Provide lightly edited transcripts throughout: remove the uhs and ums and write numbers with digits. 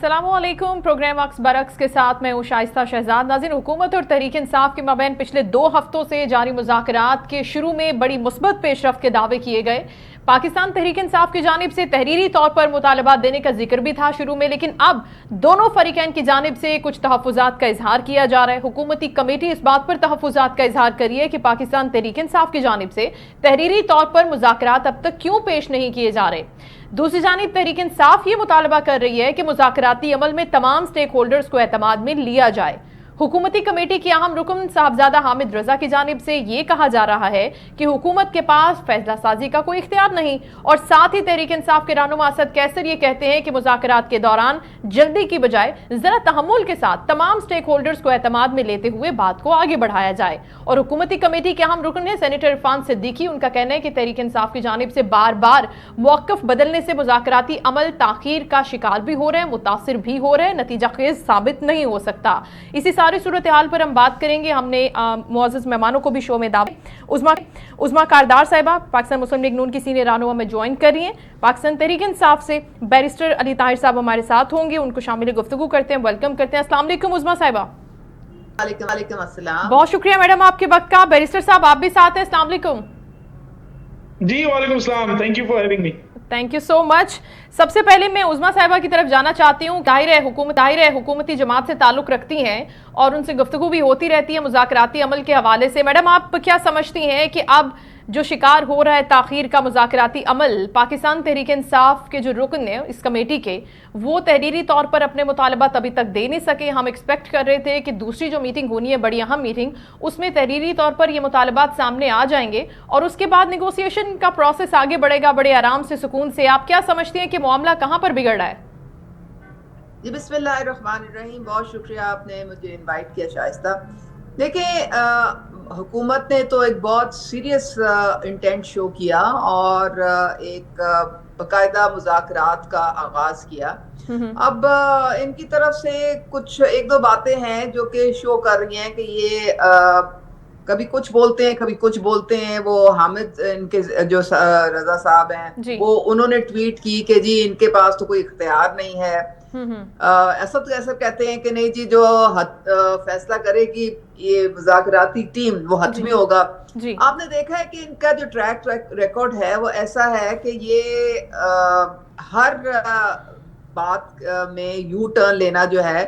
अस्सलाम वालेकुम। Programme works बरक्स के साथ मैं हूँ शाइस्ता शहजाद। नाज़रीन, हुकूमत और तहरीक इंसाफ के माबैन पिछले 2 हफ्तों से जारी मुज़ाकरात के शुरू में बड़ी मुस्बत पेशरफ्त के दावे किए गए। पाकिस्तान तहरीक इंसाफ की जानिब से तहरीरी तौर पर मुतालबात देने का जिक्र भी था शुरू में, लेकिन अब दोनों फरीकैन की जानिब से कुछ तहफ़्फ़ुज़ात का इजहार किया जा रहा है। हुकूमती कमेटी इस बात पर तहफ़्फ़ुज़ात का इजहार करी है कि पाकिस्तान तहरीक इंसाफ की जानिब से तहरीरी तौर पर मुज़ाकरात अब तक क्यों पेश नहीं किए जा रहे। दूसरी जानिब तहरीक इंसाफ ये मुतालबा कर रही है कि मुज़ाकराती अमल में तमाम स्टेक होल्डर्स को एतमाद में लिया जाए। हुकूमती कमेटी के अहम रुकन साहबजादा हामिद रजा की जानिब से ये कहा जा रहा है कि हुकूमत के पास फैसला साजी का कोई इख्तियार नहीं, और साथ ही तहरीक इंसाफ के रहनुमा असद कैसर ये कहते हैं कि मुज़ाकरात के दौरान जल्दी की बजाय जरा तहम्मुल के साथ तमाम स्टेक होल्डर्स को एतमाद में लेते हुए बात को आगे बढ़ाया जाए। और हुकूमती कमेटी के अहम रुकन है सेनेटर इरफान सिद्दीकी। उनका कहना है कि तहरीक इंसाफ की जानिब से बार बार मौक़िफ़ बदलने से मुज़ाकराती अमल ताख़ीर का शिकार भी हो रहे हैं, मुतासिर भी हो रहे हैं, नतीजा खेज़ साबित नहीं हो सकता। इसी सारी सूरत हाल पर हम बात करेंगे। हमने मुअज़्ज़ज़ मेहमानों को भी शो में दावत उज़मा कारदार साहिबा पाकिस्तान मुस्लिम लीग नून की सीनियर रहनुमा में ज्वाइन कर रही हैं। पाकिस्तान तहरीक इंसाफ से बैरिस्टर अली ताहिर साहब हमारे साथ होंगे, उनको शामिल गुफ्तगू करते हैं, वेलकम करते हैं। अस्सलाम वालेकुम उज़मा साहिबा। वालेकुम अस्सलाम। बहुत शुक्रिया मैडम आपके वक्त का। बैरिस्टर साहब आप भी साथ हैं, अस्सलाम वालेकुम। जी वालेकुम सलाम, thank you for having me. Thank you so much. सबसे पहले मैं उज़मा साहिबा की तरफ जाना चाहती हूँ। जाहिर है हुकूमती जमात से ताल्लुक़ रखती हैं और उनसे गुफ्तगू भी होती रहती है मुज़ाकराती अमल के हवाले से। मैडम, आप क्या समझती हैं कि अब जो शिकार हो रहा है ताख़ीर का मुज़ाकराती अमल, पाकिस्तान तहरीक इंसाफ के जो रुकन है इस कमेटी के, वो तहरीरी तौर पर अपने मुतालबात अभी तक दे नहीं सके। हम एक्सपेक्ट कर रहे थे कि दूसरी जो मीटिंग होनी है, बड़ी अहम मीटिंग, उसमें तहरीरी तौर पर ये मुतालबात सामने आ जाएंगे और उसके बाद निगोसिएशन का प्रोसेस आगे बढ़ेगा बड़े आराम से, सुकून से। आप क्या समझती हैं कि मामला कहाँ पर बिगड़ रहा है? जी बिस्मिल्लाहिर्रहमानिर्रहीम। बहुत शुक्रिया आपने मुझे इनवाइट किया शाइस्ता। देखिए, हुकूमत ने तो एक बहुत सीरियस इंटेंट शो किया और एक बाकायदा मुज़ाकरात का आगाज किया। अब इनकी तरफ से कुछ एक दो बातें हैं जो कि शो कर रही हैं कि ये कभी कुछ बोलते हैं, कभी कुछ बोलते हैं। वो हामिद इनके जो रजा साहब हैं, वो उन्होंने ट्वीट की कि जी इनके पास तो कोई इख्तियार नहीं है। ऐसा तो ऐसा कहते हैं कि नहीं जी, जो फैसला करेगी ये मुज़ाकराती टीम वो हतमी होगा। आपने देखा है कि इनका जो ट्रैक रिकॉर्ड है वो ऐसा है कि ये हर बात में यू टर्न लेना जो है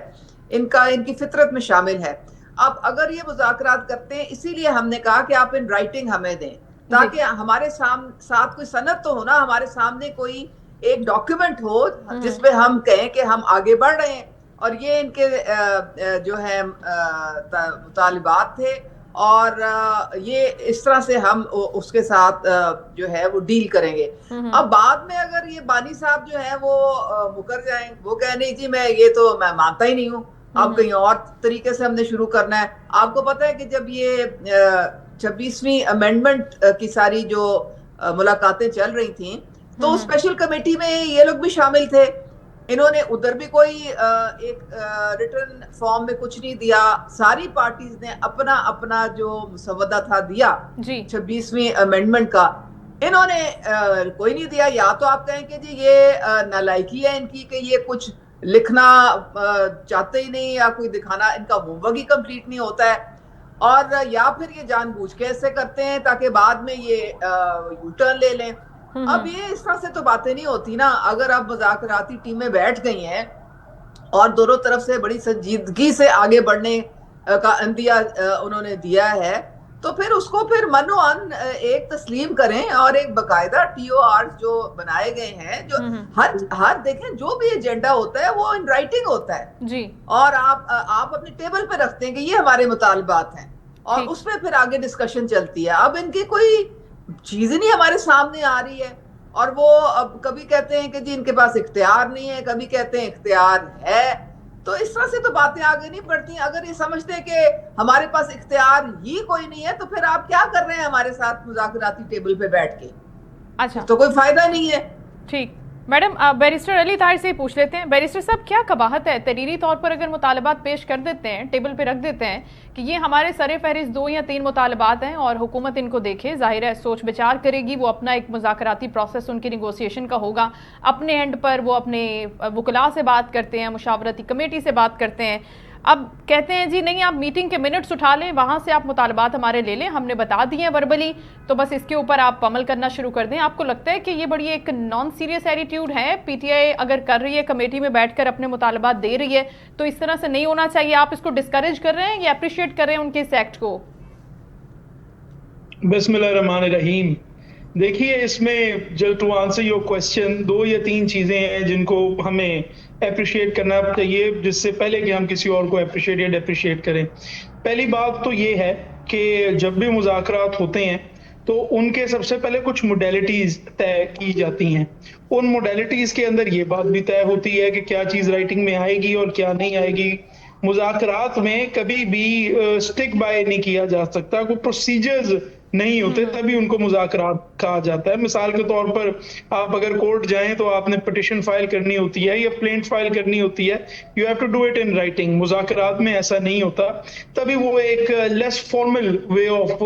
इनकी फितरत में शामिल है। अब अगर ये मुज़ाकरात करते हैं, इसीलिए हमने कहा कि आप इन राइटिंग हमें दें ताकि हमारे साथ कोई सनद तो हो ना, हमारे सामने कोई एक डॉक्यूमेंट हो जिसमें हम कहें कि हम आगे बढ़ रहे हैं और ये इनके जो है मुतालिबात थे और ये इस तरह से हम उसके साथ जो है वो डील करेंगे। अब बाद में अगर ये बानी साहब जो है वो मुकर जाएं, वो कहें नहीं जी मैं मानता ही नहीं हूँ, अब कहीं और तरीके से हमने शुरू करना है। आपको पता है कि जब ये 26वीं अमेंडमेंट की सारी जो मुलाकातें चल रही थी तो स्पेशल कमेटी में ये लोग भी शामिल थे। इन्होंने उधर भी कोई एक रिटर्न फॉर्म में कुछ नहीं दिया। सारी पार्टीज ने अपना अपना जो मुसवदा था दिया 26वीं अमेंडमेंट का, इन्होंने कोई नहीं दिया। या तो आप कहें कि जी ये नालायकी है इनकी कि ये कुछ लिखना चाहते ही नहीं या कोई दिखाना, इनका होमवर्क ही कंप्लीट नहीं होता है, और या फिर ये जानबूझ के ऐसे करते हैं ताकि बाद में ये यू टर्न ले लें। अब ये इस तरह से तो बातें नहीं होती ना। अगर अब मुज़ाकराती टीमें बैठ गई हैं और दोनों तरफ से बड़ी संजीदगी से आगे बढ़ने का अंदिया उन्होंने दिया है, तो फिर उसको फिर मनोअन एक तस्लीम करें और एक बाकायदा TOR जो बनाए गए हैं, जो हर देखें जो भी एजेंडा होता है वो इन राइटिंग होता है जी, और आप अपने टेबल पे रखते हैं कि ये हमारे मुतालबात हैं और उसमें फिर आगे डिस्कशन चलती है। अब इनकी कोई चीज नहीं हमारे सामने आ रही है और वो अब कभी कहते हैं कि जी इनके पास इख्तियार नहीं है, कभी कहते हैं इख्तियार है। तो इस तरह से तो बातें आगे नहीं बढ़ती। अगर ये समझते हैं कि हमारे पास इख्तियार ही कोई नहीं है तो फिर आप क्या कर रहे हैं हमारे साथ मुज़ाकराती टेबल पे बैठ के? अच्छा, तो कोई फायदा नहीं है। ठीक, मैडम बैरिस्टर अली ताहिर से पूछ लेते हैं। बैरिस्टर साहब, क्या कबाहत है, तहरीरी तौर पर अगर मुतालबात पेश कर देते हैं, टेबल पे रख देते हैं कि ये हमारे सरे फहरिस्त 2 या 3 मुतालबात हैं और हुकूमत इनको देखे, जाहिर है सोच विचार करेगी, वो अपना एक मुज़ाकराती प्रोसेस उनकी नेगोशिएशन का होगा, अपने एंड पर वो अपने वकला से बात करते हैं, मुशावरती कमेटी से बात करते हैं, अब कहते हैं जी नहीं आप मीटिंग के मिनट्स उठा लें, वहाँ से आप मुतालबात हमारे ले लें, हमने बता दिए हैं वर्बली, तो बस इसके ऊपर आप अमल करना शुरू कर दें। आपको लगता है कि ये बड़ी एक नॉन सीरियस एटीट्यूड है? पीटीआई अगर कर रही है, कमेटी में बैठकर अपने मुतालबात दे रही है, तो इस तरह से नहीं होना चाहिए? आप इसको डिस्करेज कर रहे हैं या अप्रिशिएट कर रहे हैं उनके इस एक्ट को? बिस्मिल्लाहिर्रहमानिर्रहीम। देखिए, इसमें जो टू आंसर योर क्वेश्चन 2 या 3 चीजें हैं जिनको हमें अप्रिशिएट करना चाहिए, जिससे पहले कि हम किसी और को अप्रिशिएट या डेप्रिशिएट करें। पहली बात तो ये है कि जब भी मुज़ाकरात होते हैं तो उनके सबसे पहले कुछ मोडेलिटीज तय की जाती हैं। उन मोडेलिटीज के अंदर ये बात भी तय होती है कि क्या चीज़ राइटिंग में आएगी और क्या नहीं आएगी। मुज़ाकरात में कभी भी स्टिक बाय नहीं किया जा सकता, कोई प्रोसीजर्स नहीं होते, तभी उनको मुज़ाकरात कहा जाता है। मिसाल के तौर पर आप अगर कोर्ट जाएं तो आपने पिटिशन फाइल करनी होती है या प्लेंट फाइल करनी होती है, you have to do it in writing. मुज़ाकरात में ऐसा नहीं होता, तभी वो एक लेस फॉर्मल वे ऑफ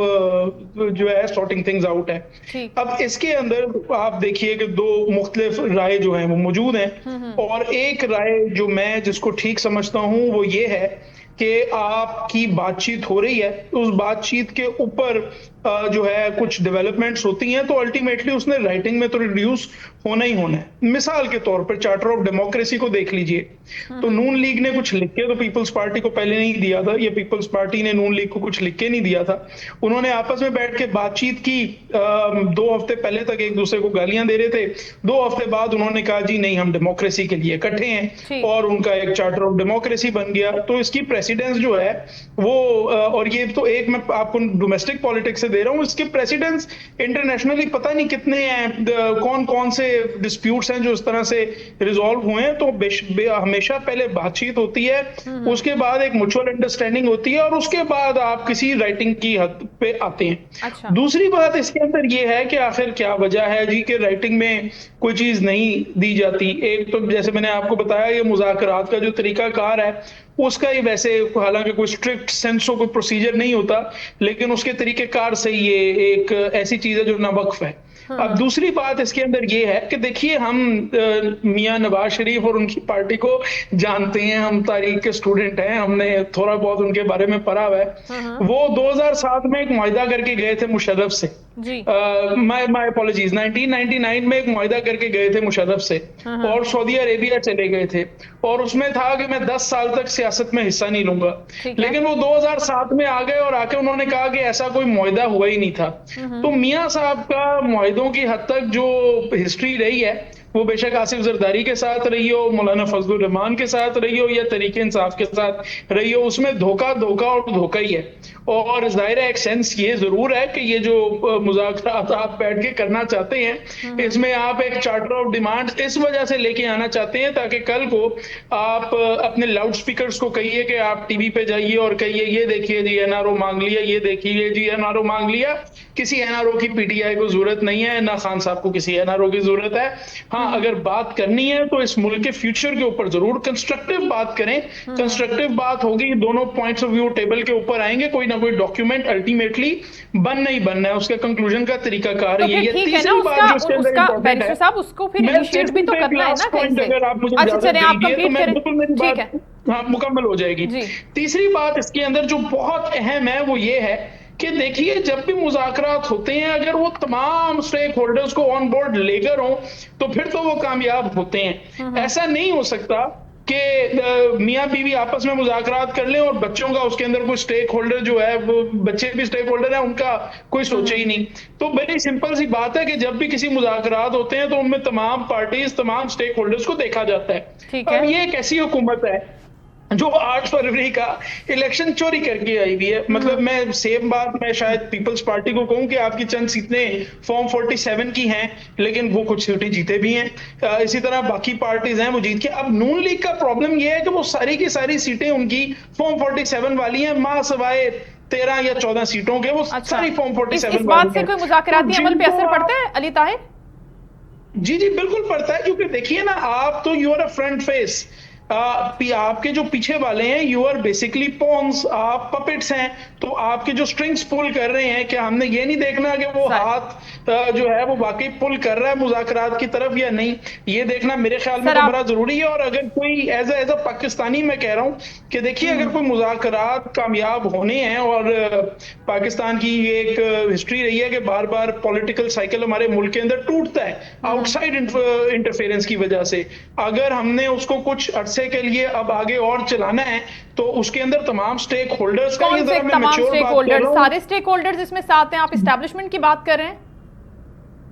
जो है सॉर्टिंग थिंग्स आउट है। अब इसके अंदर आप देखिए कि 2 मुख्तलिफ राय जो हैं वो मौजूद हैं, और एक राय जो मैं जिसको ठीक समझता हूं वो ये है कि आपकी बातचीत हो रही है, उस बातचीत के ऊपर जो है कुछ डेवलपमेंट्स होती हैं, तो अल्टीमेटली उसने राइटिंग में तो रिड्यूस होना ही होना है। मिसाल के तौर पर चार्टर ऑफ डेमोक्रेसी को देख लीजिए, तो नून लीग ने कुछ लिख के तो पीपल्स पार्टी को पहले नहीं दिया था, या पीपल्स पार्टी ने नून लीग को कुछ लिख के नहीं दिया था। उन्होंने आपस में बैठ के बातचीत की, 2 हफ्ते पहले तक एक दूसरे को गालियां दे रहे थे, 2 हफ्ते बाद उन्होंने कहा जी नहीं हम डेमोक्रेसी के लिए इकट्ठे हैं, और उनका एक चार्टर ऑफ डेमोक्रेसी बन गया। तो इसकी प्रेसिडेंस जो है वो, और ये तो एक मैं आपको डोमेस्टिक पॉलिटिक्स से दे रहा हूँ, इसके प्रेसिडेंट्स इंटरनेशनली पता नहीं कितने हैं, कौन कौन से डिस्प्यूट्स हैं जो इस तरह से रिजॉल्व हुए हैं। तो हमेशा पहले बातचीत होती है, उसके बाद एक म्यूचुअल अंडरस्टैंडिंग होती है, और उसके बाद आप किसी राइटिंग की हद पे आते हैं। अच्छा। दूसरी बात इसके अंदर ये है कि आखिर क्या वजह है जी कि राइटिंग में कोई चीज नहीं दी जाती। एक तो जैसे मैंने आपको बताया, ये मुज़ाकरात का जो तरीकाकार है उसका ही वैसे हालांकि कोई स्ट्रिक्ट सेंस ऑफ कोई प्रोसीजर नहीं होता, लेकिन उसके तरीकेकार से ये एक ऐसी चीज है जो नावक्फ है। अब दूसरी बात इसके अंदर ये है कि देखिए, हम मियां नवाज शरीफ और उनकी पार्टी को जानते हैं, हम तारीख के स्टूडेंट हैं, हमने थोड़ा बहुत उनके बारे में पढ़ा हुआ है। वो 2007 में एक मुआहिदा करके गए थे मुशर्रफ से, माय अपॉलॉजीज, 1999 में एक मुआहिदा करके गए थे मुशर्रफ से, और सऊदी अरेबिया चले गए थे, और उसमें था कि मैं 10 साल तक सियासत में हिस्सा नहीं लूंगा। लेकिन वो 2007 में आ गए और आके उन्होंने कहा कि ऐसा कोई मुआहिदा हुआ ही नहीं था। तो मियां साहब का मुआहिदों की हद तक जो हिस्ट्री रही है, वो बेशक आसिफ जरदारी के साथ रही हो, मौलाना फजलुर रहमान के साथ रही हो, या तरीके इंसाफ के साथ रही हो, उसमें धोखा और धोखा ही है। और जाहिर है एक सेंस ये जरूर है कि ये जो मुज़ाकरात आप बैठ के करना चाहते हैं, इसमें आप एक चार्टर ऑफ डिमांड इस वजह से लेके आना चाहते हैं ताकि कल को आप अपने लाउड स्पीकर्स को कहिए कि आप टीवी पे जाइए और कहिए ये देखिए जी एनआरओ मांग लिया, ये देखिए जी एनआरओ मांग लिया। किसी एनआरओ की पीटीआई को जरूरत नहीं है, ना खान साहब को किसी एनआरओ की जरूरत है। हाँ, अगर बात करनी है तो इस मुल्क के फ्यूचर के ऊपर जरूर कंस्ट्रक्टिव बात करें। कंस्ट्रक्टिव बात होगी, दोनों पॉइंट्स ऑफ व्यू टेबल के ऊपर आएंगे, कोई ना कोई डॉक्यूमेंट अल्टीमेटली बनना ही बनना है, उसका कंक्लूजन का तरीकाकार ये है। तीसरी बात जो इसके अंदर इंपॉर्टेंट है, साहब उसको फिर इनिशिएट भी तो करना है ना कहीं से। अगर आप मुझे अच्छा चलिए आप कंप्लीट करें, बिल्कुल मेरी बात हाँ मुकम्मल हो जाएगी। तीसरी बात इसके अंदर जो बहुत अहम है वो ये है कि देखिए, जब भी मुज़ाकरात होते हैं, अगर वो तमाम स्टेक होल्डर्स को ऑन बोर्ड लेकर हों तो फिर तो वो कामयाब होते हैं। ऐसा नहीं हो सकता कि मियाँ बीवी आपस में मुज़ाकरात कर लें और बच्चों का उसके अंदर कोई स्टेक होल्डर जो है, वो बच्चे भी स्टेक होल्डर है, उनका कोई सोचे ही नहीं। तो बड़ी सिंपल सी बात है कि जब भी किसी मुज़ाकरात होते हैं तो उनमें तमाम पार्टीज, तमाम स्टेक होल्डर्स को देखा जाता है। अब ये एक ऐसी हुकूमत है जो 8 फरवरी का इलेक्शन चोरी करके आई हुई है। मतलब मैं सेम बात मैं शायद पीपल्स पार्टी को कहूं कि आपकी चंद सीटें फॉर्म 47 की हैं, लेकिन वो कुछ सीटें जीते भी हैं। इसी तरह बाकी पार्टीज हैं वो जीत के। अब नून लीग का प्रॉब्लम ये है कि वो सारी की सारी सीटें उनकी फॉर्म 47 वाली हैं, मां सवाए 13 या 14 सीटों के, वो सारी फॉर्म 47 इस बात से कोई मुज़ाकराती अमल पे असर पड़ता है अली ताहिर? जी जी बिल्कुल पड़ता है, क्योंकि देखिए ना, आप तो you are a front face, आपके जो पीछे वाले हैं यू आर बेसिकली पॉन्स, आप पपेट्स हैं। तो आपके जो स्ट्रिंग्स पुल कर रहे हैं, क्या हमने ये नहीं देखना कि वो सर हाथ जो है वो वाकई पुल कर रहा है मुज़ाकरात की तरफ या नहीं, ये देखना मेरे ख्याल में सर तो आप बड़ा जरूरी है। और अगर कोई एज अ पाकिस्तानी मैं कह रहा हूँ कि देखिए, अगर कोई मुज़ाकरात कामयाब होने हैं, और पाकिस्तान की ये एक हिस्ट्री रही है कि बार बार पॉलिटिकल साइकिल हमारे मुल्क के अंदर टूटता है आउटसाइड इंटरफेरेंस की वजह से। अगर हमने उसको कुछ अरसे के लिए अब आगे और चलाना है, तो उसके अंदर तमाम स्टेक होल्डर्स का, कौन ये से जरा मैं तमाम मैच्योर स्टेक बात कर होल्डर्स, रहा हूँ। सारे स्टेक होल्डर्स इसमें साथ हैं? आप इस्टेब्लिशमेंट की बात कर रहे हैं?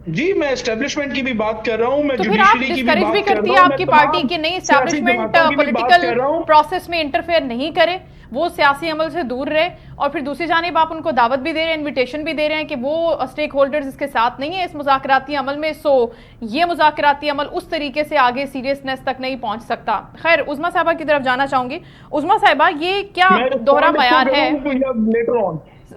जी, मैं एस्टेब्लिशमेंट की भी बात कर रहा हूँ, मैं तो फिर आप जुडिशरी की भी डिस्करेज भी बात कर करती रहा है हूँ, मैं आपकी पार्टी तमाम कि नहीं, सियासी इस्टेब्लिशमेंट जमातों की भी बात पॉलिटिकल कर रहा हूँ। प्रोसेस में इंटरफेयर नहीं करे, वो सियासी अमल से दूर रहे। और फिर दूसरी जानिब आप उनको दावत भी दे रहे हैं, इन्विटेशन भी दे रहे हैं कि वो स्टेक होल्डर्स इसके साथ नहीं है इस मुज़ाकराती अमल में, सो ये मुज़ाकराती अमल उस तरीके से आगे सीरियसनेस तक नहीं पहुंच सकता। खैर, उज़मा साहिबा की तरफ जाना चाहूंगी। उज़मा साहिबा, ये क्या दोहरा मयार है?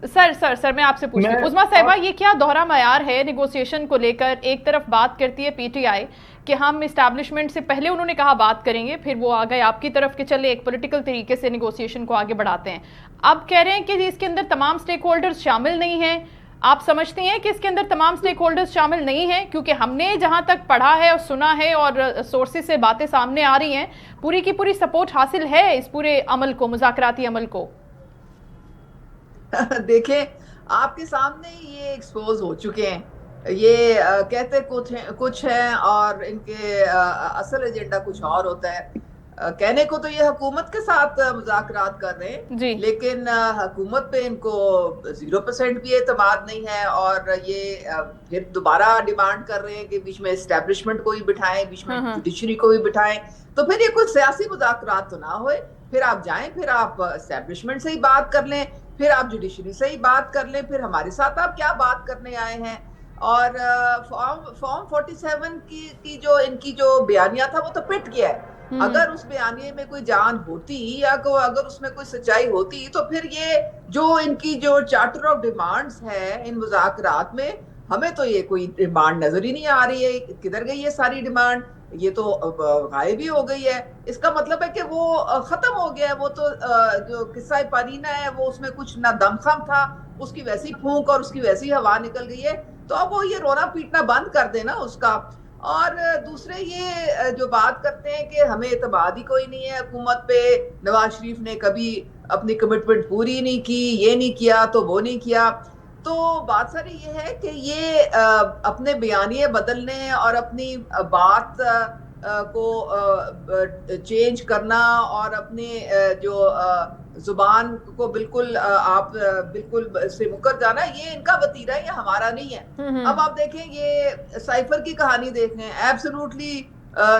सर मैं आपसे पूछ रही हूँ, उज़मा साहिबा, ये क्या दोहरा मयार है नेगोशिएशन को लेकर? एक तरफ बात करती है पीटीआई कि हम इस्टेब्लिशमेंट से पहले, उन्होंने कहा बात करेंगे, फिर वो आ गए आपकी तरफ कि चले एक पॉलिटिकल तरीके से नेगोशिएशन को आगे बढ़ाते हैं। अब कह रहे हैं कि इसके अंदर तमाम स्टेक होल्डर्स शामिल नहीं हैं। आप समझती हैं कि इसके अंदर तमाम स्टेक होल्डर्स शामिल नहीं हैं? क्योंकि हमने जहां तक पढ़ा है और सुना है और सोर्सेज से बातें सामने आ रही हैं, पूरी की पूरी सपोर्ट हासिल है इस पूरे अमल को, मुज़ाकराती अमल को। देखें, आपके सामने ये एक्सपोज हो चुके हैं, ये कहते कुछ है और इनके असल एजेंडा कुछ और होता है। कहने को तो ये हुकूमत के साथ मुज़ाकरात कर रहे हैं, लेकिन हुकूमत पे इनको 0% भी एतमाद नहीं है, और ये फिर दोबारा डिमांड कर रहे हैं कि बीच में एस्टेब्लिशमेंट को भी बिठाएं, बीच में जुडिशरी को भी बिठाएं। तो फिर ये कुछ सियासी मुज़ाकरात तो ना होए, फिर आप जाएं, फिर आप एस्टेब्लिशमेंट से ही बात कर लें, फिर आप जुडिशरी से ही बात कर लें, फिर हमारे साथ आप क्या बात करने आए हैं। और फॉर्म 47 की जो इनकी जो बयानिया था वो तो पिट गया है। अगर उस बयानिए में कोई जान होती या अगर उसमें कोई सच्चाई होती, तो फिर ये जो इनकी जो चार्टर ऑफ डिमांड्स है इन मुज़ाकरात में, हमें तो ये कोई डिमांड नजर ही नहीं आ रही है। किधर गई है सारी डिमांड? ये तो गायब ही हो गई है। इसका मतलब है कि वो खत्म हो गया है। वो तो जो किस्सा पारीना है, वो उसमें कुछ ना दमखम था, उसकी वैसी फूंक और उसकी वैसी हवा निकल गई है। तो अब वो ये रोना पीटना बंद कर देना उसका। और दूसरे ये जो बात करते हैं कि हमें एतमाद ही कोई नहीं है हुकूमत पे, नवाज शरीफ ने कभी अपनी कमिटमेंट पूरी नहीं की, ये नहीं किया तो वो नहीं किया। तो बात सारी ये है कि ये अपने बयानिए बदलने और अपनी बात को चेंज करना और अपने जो जुबान को बिल्कुल आप बिल्कुल से मुकर जाना, ये इनका वतीरा है, ये हमारा नहीं है। अब आप देखें, ये साइफर की कहानी देखें, एब्सोल्युटली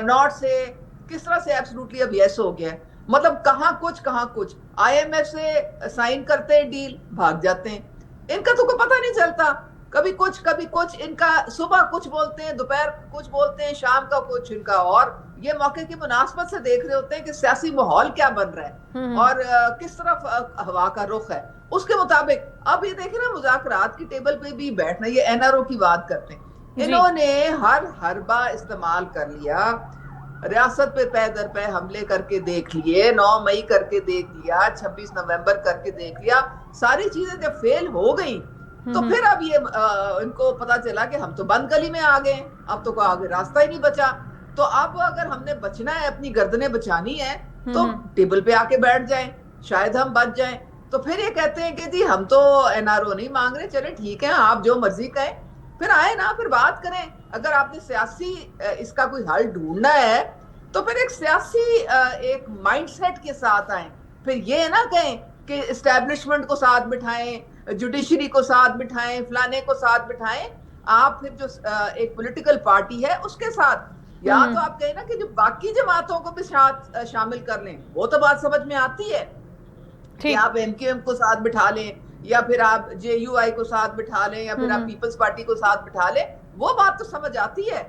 नॉट से किस तरह से एब्सोल्युटली अब यस हो गया। मतलब कहाँ कुछ IMF से साइन करते हैं डील, भाग जाते हैं। इनका तो कोई पता नहीं चलता, कभी कुछ इनका सुबह कुछ बोलते हैं, दोपहर कुछ बोलते हैं, शाम का कुछ इनका। और ये मौके की मुनासबत से देख रहे होते हैं कि सियासी माहौल क्या बन रहा है और किस तरफ हवा का रुख है, उसके मुताबिक। अब ये देखें ना, मुज़ाकरात की टेबल पे भी बैठना, ये NRO की बात करते हैं, इन्होंने हर हरबा इस्तेमाल कर लिया। रियासत पे पै दर पे हमले करके देख लिए, 9 मई करके देख लिया, 26 नवंबर करके देख लिया। सारी चीजें जब फेल हो गई, तो फिर अब ये इनको पता चला कि हम तो बंद गली में आ गए, अब तो कोई आगे रास्ता ही नहीं बचा। तो अब अगर हमने बचना है, अपनी गर्दनें बचानी है, तो टेबल पे आके बैठ जाएं, शायद हम बच जाएं। तो फिर ये कहते हैं कि जी हम तो NRO नहीं मांग रहे, चले ठीक है, आप जो मर्जी कहें, फिर आए ना, फिर बात करें। अगर आपने सियासी इसका कोई हल ढूंढना है, तो फिर एक सियासी एक माइंडसेट के साथ आए। फिर ये ना कहें कि एस्टेब्लिशमेंट को साथ बिठाएं, जुडिशरी को साथ बिठाएं, फलाने को साथ बिठाएं। आप फिर जो एक पॉलिटिकल पार्टी है उसके साथ, या तो आप कहें ना कि जो बाकी जमातों को भी साथ शामिल कर लें, वो तो बात समझ में आती है कि आप MQM को साथ बिठा लें, या फिर आप JUI को साथ बिठा लें, या फिर आप पीपल्स पार्टी को साथ बिठा लें, वो बात तो समझ आती है।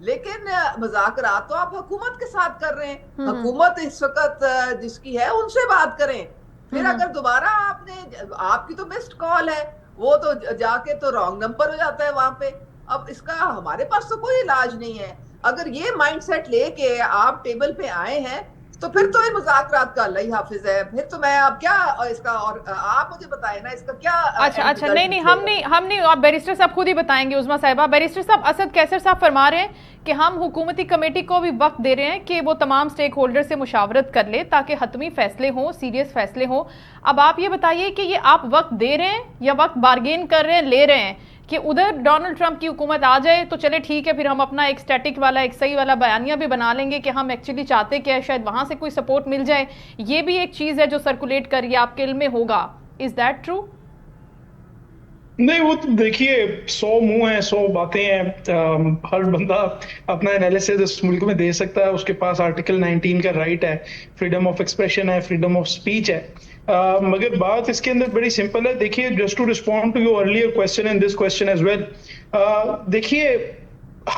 लेकिन मुज़ाकरात तो आप हुकूमत के साथ कर रहे हैं। हुकूमत इस वक्त जिसकी है उनसे बात करें। फिर अगर दोबारा आपकी तो बेस्ट कॉल है, वो तो जाके तो रॉन्ग नंबर हो जाता है वहां पे। اب اس کا ہمارے پاس تو کوئی علاج نہیں ہے. اگر یہ مائنڈ سیٹ لے کے آپ ٹیبل پہ آئے ہیں تو پھر تو یہ مذاکرات کا اللہ ہی حافظ ہے. پھر تو میں اب کیا اس کا, اور آپ مجھے بتائیں نا اس کا کیا. اچھا نہیں ہم نہیں آپ بیرسٹر صاحب خود ہی بتائیں گے. عظمیٰ صاحبہ, بیرسٹر صاحب اسد کیسر صاحب فرما رہے ہیں کہ ہم حکومتی کمیٹی کو بھی وقت دے رہے ہیں کہ وہ تمام سٹیک ہولڈر سے مشاورت کر لے تاکہ حتمی فیصلے ہوں, سیریس فیصلے ہوں. اب آپ یہ بتائیے کہ یہ آپ وقت دے رہے ہیں یا وقت بارگین کر رہے ہیں, لے رہے ہیں کہ ادھر ڈونلڈ ٹرمپ کی حکومت آ جائے تو چلے ٹھیک ہے, پھر ہم اپنا ایک سٹیٹک والا ایک صحیح والا بیانیہ بھی بنا لیں گے کہ ہم ایکچولی چاہتے کیا ہے, شاید وہاں سے کوئی سپورٹ مل جائے. یہ بھی ایک چیز ہے جو سرکولیٹ کر, یہ آپ کے علم میں ہوگا. Is that true? نہیں, وہ تو دیکھیے 100 منہ ہیں, 100 باتیں ہیں. ہر بندہ اپنا انالیسس اس ملک میں دے سکتا ہے, اس کے پاس آرٹیکل 19 کا رائٹ ہے, فریڈم آف ایکسپریشن ہے, فریڈم آف اسپیچ ہے. مگر بات اس کے اندر بڑی سمپل ہے. دیکھیے, just to respond to your earlier question and this question as well, دیکھیے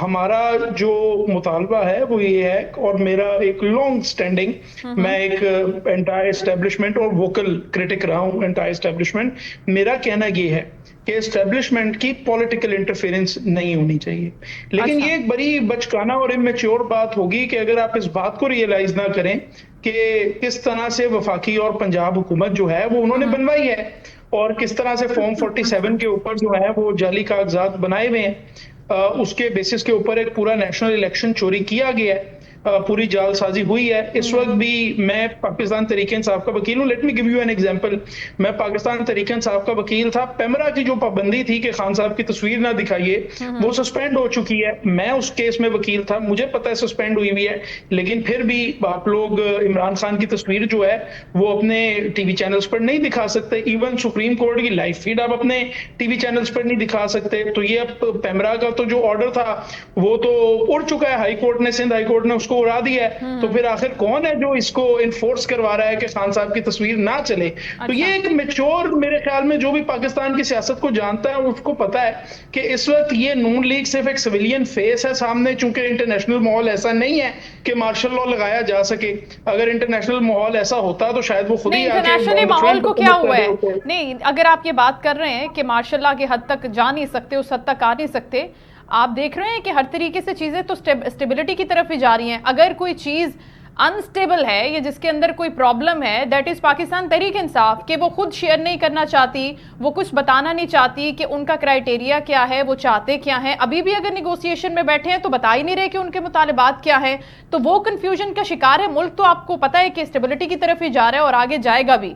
ہمارا جو مطالبہ ہے وہ یہ ہے, اور میرا ایک لانگ سٹینڈنگ, میں ایک انٹائر اسٹیبلشمنٹ اور ووکل کرٹک رہا ہوں انٹائر اسٹیبلشمنٹ. میرا کہنا یہ ہے کہ اسٹیبلشمنٹ کی پولیٹیکل انٹرفیئرنس نہیں ہونی چاہیے. لیکن یہ ایک بڑی بچکانہ اور امیچور بات ہوگی کہ اگر آپ اس بات کو ریئلائز نہ کریں کہ کس طرح سے وفاقی اور پنجاب حکومت جو ہے وہ انہوں نے بنوائی ہے, اور کس طرح سے فارم 47 کے اوپر جو ہے وہ جعلی کاغذات بنائے ہوئے ہیں, اس کے بیسس کے اوپر ایک پورا نیشنل الیکشن چوری کیا گیا ہے, پوری جال سازی ہوئی ہے. اس وقت بھی میں پاکستان تحریک انصاف کا وکیل ہوں. Let me give you an example. میں پاکستان تحریک انصاف کا وکیل تھا. پیمرا کی جو پابندی تھی کہ خان صاحب کی تصویر نہ دکھائیے, وہ سسپینڈ ہو چکی ہے. میں اس کیس میں وکیل تھا, مجھے پتہ ہے سسپینڈ ہوئی ہوئی ہے, لیکن پھر بھی آپ لوگ عمران خان کی تصویر جو ہے وہ اپنے ٹی وی چینلز پر نہیں دکھا سکتے. ایون سپریم کورٹ کی لائیو فیڈ آپ اپنے ٹی وی چینلز پر نہیں دکھا سکتے. تو یہ اب پیمرا کا تو جو آرڈر تھا وہ تو اڑ چکا ہے, ہائی کورٹ نے, سندھ ہائی کورٹ نے اس کو اڑا دیا ہے. تو پھر آخر کون ہے جو اس کو انفورس کروا رہا ہے کہ خان صاحب کی تصویر نہ چلے؟ تو یہ ایک میچور, میرے خیال میں جو بھی پاکستان کی سیاست کو جانتا ہے اس کو پتا ہے کہ اس وقت یہ نون لیگ صرف ایک سویلین فیس ہے سامنے, چونکہ انٹرنیشنل ماحول ایسا نہیں ہے کہ مارشل لا لگایا جا سکے. اگر انٹرنیشنل ماحول ایسا ہوتا تو شاید وہ خود ہی انٹرنیشنل ماحول کو کیا ہوا ہے. نہیں, اگر آپ یہ بات کر رہے ہیں کہ مارشل لا کی حد تک جا نہیں سکتے, اس حد تک آ نہیں سکتے, آپ دیکھ رہے ہیں کہ ہر طریقے سے چیزیں تو اسٹیبلٹی کی طرف ہی جا رہی ہیں. اگر کوئی چیز انسٹیبل ہے یا جس کے اندر کوئی پرابلم ہے, دیٹ از پاکستان تحریک انصاف, کہ وہ خود شیئر نہیں کرنا چاہتی, وہ کچھ بتانا نہیں چاہتی کہ ان کا کرائیٹیریا کیا ہے, وہ چاہتے کیا ہیں. ابھی بھی اگر نیگوسیشن میں بیٹھے ہیں تو بتا ہی نہیں رہے کہ ان کے مطالبات کیا ہیں. تو وہ کنفیوژن کا شکار ہے ملک. تو آپ کو پتا ہے کہ اسٹیبلٹی کی طرف ہی جا رہا ہے اور آگے جائے گا بھی.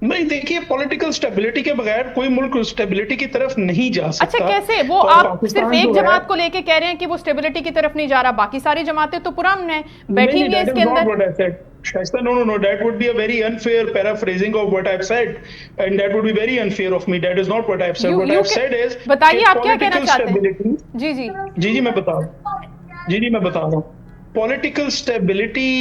نہیں, دیکھیے پولیٹیکل سٹیبلٹی کے بغیر کوئی ملک سٹیبلٹی کی طرف نہیں جا سکتا. اچھا کیسے؟ وہ آپ صرف ایک جماعت کو لے کے کہہ رہے ہیں کہ وہ سٹیبلٹی کی طرف نہیں جا رہا, باقی ساری جماعتیں تو پرامن ہیں, بیٹھی ہوئی ہیں اس کے اندر. Shaista, no, that would be a very unfair paraphrasing of what I've said, and that would be very unfair of me. That is not what I've said. What I've said is, بتائیے آپ کیا کہنا چاہتے ہیں. جی میں بتا رہا ہوں. پولیٹیکل اسٹیبلٹی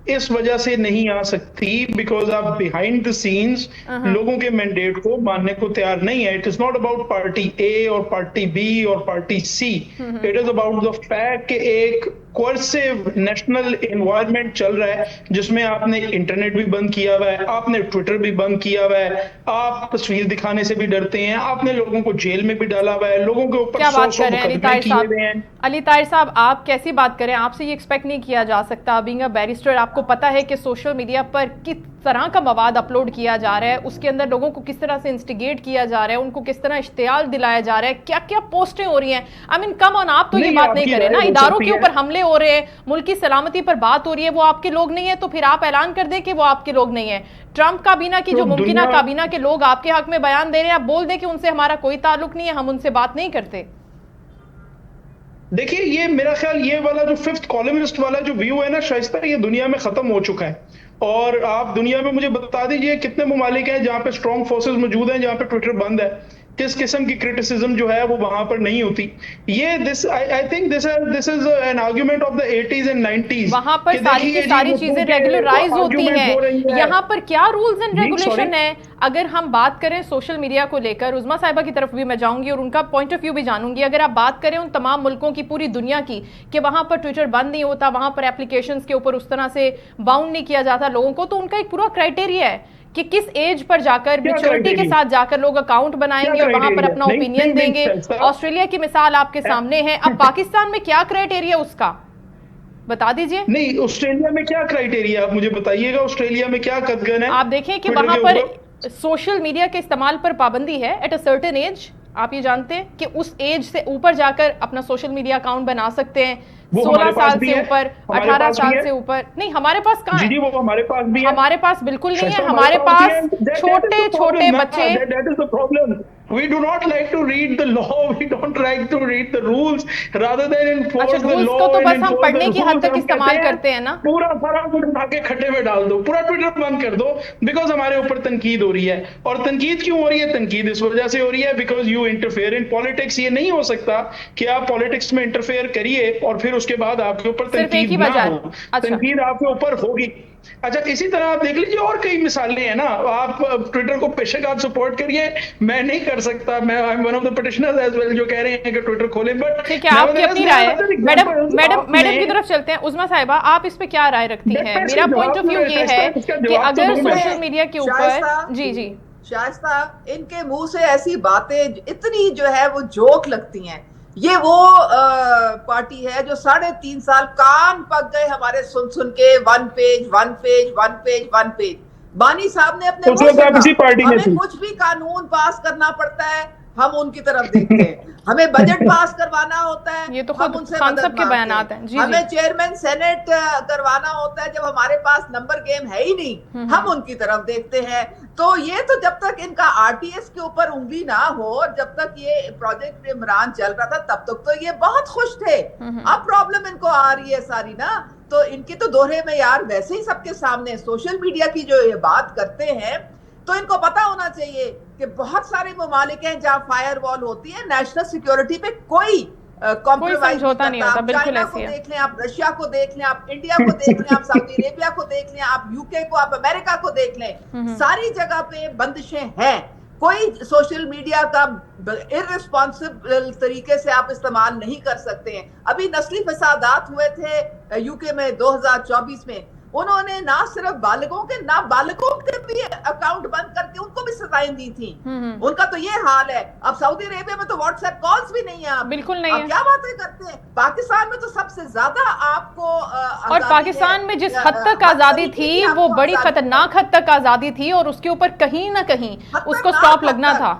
اس وجہ سے نہیں آ سکتی بیکاز آپ بیہائنڈ دا سینز لوگوں کے مینڈیٹ کو ماننے کو تیار نہیں ہے. It is not about party A اور پارٹی بی اور party C. It is about the fact کہ ایک کوئرسیو نیشنل انوائرمنٹ چل رہا ہے جس میں آپ نے انٹرنیٹ بھی بند کیا ہوا ہے, آپ نے ٹویٹر بھی بند کیا ہوا ہے, آپ تصویر دکھانے سے بھی ڈرتے ہیں, آپ نے لوگوں کو جیل میں بھی ڈالا ہوا ہے, لوگوں کے اوپر 100 مقدمے کیے ہوئے ہیں. علی طاہر صاحب, آپ کیسی بات کریں, آپ سے یہ ایکسپیکٹ نہیں کیا جا سکتا. بینگ اے بیرسٹر آپ کو پتا ہے کہ سوشل میڈیا پر کس طرح کا مواد اپلوڈ کیا جا رہا ہے, اس کے اندر لوگوں کو کس طرح سے انسٹیگیٹ کیا جا رہا ہے, ان کو کس طرح اشتعال دلایا جا رہا ہے, کیا کیا پوسٹیں ہو رہی ہیں. آئی مین کم آن, آپ تو یہ بات نہیں کریں نا, اداروں کے اوپر حملے ہو رہے ہیں, ملک کی سلامتی پر بات ہو رہی ہے, وہ آپ کے لوگ نہیں ہیں, تو پھر آپ اعلان کر دیں کہ وہ آپ کے لوگ نہیں ہیں. ٹرمپ کابینہ کی جو ممکنہ کابینہ کے لوگ آپ کے حق میں بیان دے رہے ہیں, آپ بول دیں کہ ان سے ہمارا کوئی تعلق نہیں ہے, ہم ان سے بات نہیں کرتے. دیکھیے, یہ میرا خیال یہ والا جو ففتھ کالمنسٹ والا جو ویو ہے نا شائستہ, یہ دنیا میں ختم ہو چکا ہے. اور آپ دنیا میں مجھے بتا دیجئے کتنے ممالک ہیں جہاں پہ اسٹرانگ فورسز موجود ہیں, جہاں پہ ٹویٹر بند ہے, کس قسم کی کرٹیسزم جو ہے وہ وہاں پر نہیں ہوتی. یہ I think this is an argument of the 80s and 90s. وہاں پر ساری کی ساری چیزیں ریگولرائز ہوتی ہیں, یہاں پر کیا رولز اینڈ ریگولیشن ہے. اگر ہم بات کریں سوشل میڈیا کو لے کر, عظمیٰ صاحبہ کی طرف بھی میں جاؤں گی اور ان کا پوائنٹ آف ویو بھی جانوں گی. اگر آپ بات کریں ان تمام ملکوں کی, پوری دنیا کی, کہ وہاں پر ٹویٹر بند نہیں ہوتا, وہاں پر اپلیکیشنز کے اوپر اس طرح سے باؤنڈ نہیں کیا جاتا لوگوں کو, تو ان کا ایک پورا کرائیٹیریا ہے کہ کس ایج پر جا کر میچورٹی کے ساتھ جا کر لوگ اکاؤنٹ بنائیں گے اور وہاں پر اپنا اوپینین دیں گے. آسٹریلیا کی مثال آپ کے سامنے ہے, اب پاکستان میں کیا کرائٹیریا اس کا بتا دیجئے. نہیں, آسٹریلیا میں کیا کرائٹیریا آپ مجھے بتائیے گا, آسٹریلیا میں کیا قدغن ہے؟ آپ دیکھیں کہ وہاں پر سوشل میڈیا کے استعمال پر پابندی ہے ایٹ اے سرٹن ایج. آپ یہ جانتے ہیں کہ اس ایج سے اوپر جا کر اپنا سوشل میڈیا اکاؤنٹ بنا سکتے ہیں, 16 سال سے اوپر, 18 سال سے اوپر. نہیں, ہمارے پاس کہاں ہے, وہ ہمارے پاس بھی ہے, ہمارے پاس بالکل نہیں ہے. ہمارے پاس چھوٹے چھوٹے بچے. We do not like to read the law, we don't like to read the rules, rather than enforce the law. Rules کو تو بس ہم پڑھنے کی حد تک استعمال کرتے ہیں نا. پورا سارا کچھ اٹھا کے کھٹے میں ڈال دو, پورا ٹویٹر بند کر دو, بیکاز ہمارے اوپر تنقید ہو رہی ہے. اور تنقید کیوں ہو رہی ہے؟ تنقید اس وجہ سے ہو رہی ہے because you interfere in politics. یہ نہیں ہو سکتا کہ آپ پالیٹکس میں انٹرفیئر کریے اور پھر اس کے بعد آپ کے اوپر تنقید نہ ہو. تنقید آپ کے اوپر ہوگی. اچھا, اسی طرح آپ دیکھ لیجیے اور کئی مثالیں ہیں نا. آپ ٹویٹر کو بے شک آپ سپورٹ کریے, میں نہیں کر سکتا, میں one of the petitioners as well جو کہہ رہے ہیں کہ ٹویٹر کھولیں. بٹ ٹھیک ہے, آپ کی اپنی رائے ہے. میڈم کی طرف چلتے ہیں. عظمیٰ صاحبہ, آپ اس پہ کیا رائے رکھتی ہیں؟ میرا پوائنٹ آف ویو یہ ہے کہ اگر سوشل میڈیا کے اوپر جی شائستہ, ان کے منہ سے ایسی باتیں اتنی جو ہے وہ جوک لگتی ہیں. یہ وہ پارٹی ہے جو 3.5 سال کان پک گئے ہمارے سن کے, ون پیج. بانی صاحب نے اپنے ہمیں کچھ بھی قانون پاس کرنا پڑتا ہے ہم ان کی طرف دیکھتے ہیں. ہمیں بجٹ پاس کروانا ہوتا ہے, یہ تو خود خان صاحب کے بیانات ہیں. ہمیں چیئرمین سینٹ کروانا ہوتا ہے, جب ہمارے پاس نمبر گیم ہے ہی نہیں ہم ان کی طرف دیکھتے ہیں. تو یہ تو جب تک ان کا آر ٹی ایس کے اوپر انگلی نہ ہو, جب تک یہ پروجیکٹ عمران چل رہا تھا تب تک تو یہ بہت خوش تھے. اب پرابلم ان کو آ رہی ہے ساری نا, تو ان کی تو دوہرے معیار ویسے ہی سب کے سامنے. سوشل میڈیا کی جو یہ بات کرتے ہیں تو ان کو پتا ہونا چاہیے کہ بہت سارے ممالک ہیں جہاں فائر وال ہوتی ہے, نیشنل سیکیورٹی پہ کوئی کمپرومائز ہوتا نہیں ہوتا. بالکل چائنا کو دیکھ لیں, آپ رشیا کو دیکھ لیں, آپ انڈیا کو دیکھ لیں, آپ سعودی عربیہ کو دیکھ لیں, آپ یو کے کو, آپ امریکہ کو دیکھ لیں, ساری جگہ پہ بندشیں ہیں. کوئی سوشل میڈیا کا ارریسپانسبل طریقے سے آپ استعمال نہیں کر سکتے ہیں. ابھی نسلی فسادات ہوئے تھے یو کے میں 2024 میں, انہوں نے نہ صرف بالغوں کے, نابالغوں کے بھی اکاؤنٹ بند کر کے ان کو بھی سزائیں دی تھیں. ان کا تو یہ حال ہے. اب سعودی عربیہ میں تو واٹس ایپ کالز بھی نہیں ہیں. بالکل نہیں ہے. کیا باتیں کرتے ہیں. پاکستان میں تو سب سے زیادہ آپ کو, اور پاکستان میں جس حد تک آزادی تھی وہ بڑی خطرناک حد تک آزادی تھی, اور اس کے اوپر کہیں نہ کہیں اس کو سٹاپ لگنا تھا.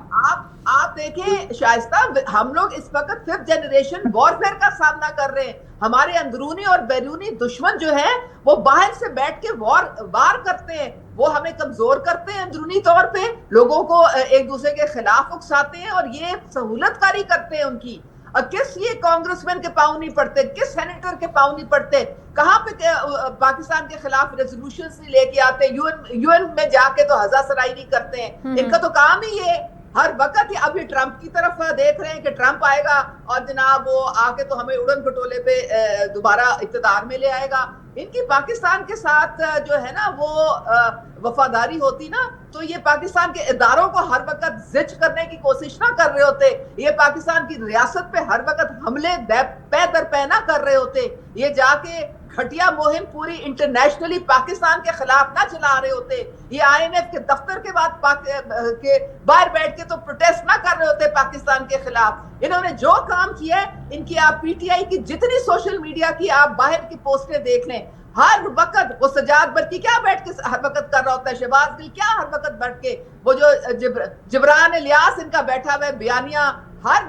آپ دیکھیں شائستہ, ہم لوگ اس وقت 5th جنریشن وارفیئر کا سامنا کر رہے ہیں. ہمارے اندرونی اور بیرونی دشمن جو ہیں وہ باہر سے بیٹھ کے وار کرتے ہیں, وہ ہمیں کمزور کرتے ہیں اندرونی طور پہ, لوگوں کو ایک دوسرے کے خلاف اکساتے ہیں اور یہ سہولت کاری کرتے ہیں ان کی. کس یہ کانگریسمین کے پاؤں نہیں پڑتے, کس سینیٹر کے پاؤں نہیں پڑتے, کہاں پہ پاکستان کے خلاف ریزولوشنز نہیں لے کے آتے, یو این میں جا کے تو ہزا سرائی نہیں کرتے ہیں. ان کا تو کام ہی یہ ہر وقت ہی. ابھی ٹرمپ کی طرف دیکھ رہے ہیں کہ ٹرمپ آئے گا اور جناب وہ آ کے تو ہمیں اڑن پٹولے پہ دوبارہ اقتدار میں لے آئے گا. ان کی پاکستان کے ساتھ جو ہے نا وہ وفاداری ہوتی نا, تو یہ پاکستان کے اداروں کو ہر وقت زج کرنے کی کوشش نہ کر رہے ہوتے, یہ پاکستان کی ریاست پہ ہر وقت حملے پے در پے نہ کر رہے ہوتے, یہ جا کے گھٹیا مہم پوری انٹرنیشنلی پاکستان کے خلاف نہ چلا رہے ہوتے, یہ آئی این ایف کے دفتر کے بعد کے باہر بیٹھ کے تو پروٹیسٹ نہ کر رہے ہوتے پاکستان کے خلاف. انہوں نے جو کام کیا ہے, ان کی آپ پی ٹی آئی کی جتنی سوشل میڈیا کی آپ باہر کی پوسٹیں دیکھ لیں, ہر وقت وہ سجاد برقی کیا بیٹھ کے ہر وقت کر رہا ہوتا ہے, شہباز گل کیا ہر وقت بیٹھ کے, وہ جو جبران الیاس ان کا بیٹھا ہوا ہے بیانیہ, ہر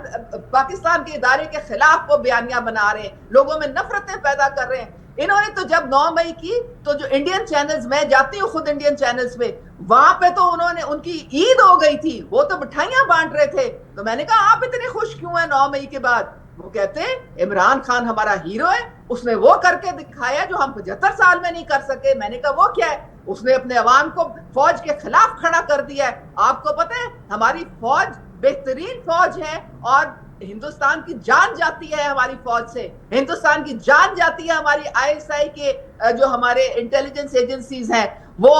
پاکستان کے ادارے کے خلاف وہ بیانیہ بنا رہے ہیں, لوگوں میں نفرتیں پیدا کر رہے ہیں. انہوں نے تو جب 9 مئی کی تو جو انڈین چینلز, میں جاتی ہوں خود انڈین چینلز پہ, وہاں پہ تو انہوں نے, ان کی عید ہو گئی تھی, وہ تو مٹھائیاں بانٹ رہے تھے. تو میں نے کہا آپ اتنے خوش کیوں ہیں 9 مئی کے بعد؟ وہ کہتے ہیں عمران خان ہمارا ہیرو ہے, اس نے وہ کر کے دکھایا جو ہم 75 سال میں نہیں کر سکے. میں نے کہا وہ کیا ہے؟ اس نے اپنے عوام کو فوج کے خلاف کھڑا کر دیا ہے. آپ کو پتہ ہے ہماری فوج بہترین فوج ہے, اور ہندوستان کی جان جاتی ہے ہماری فوج سے, ہندوستان کی جان جاتی ہے ہماری آئی ایس آئی کے جو ہمارے انٹیلیجنس ایجنسیز ہیں, وہ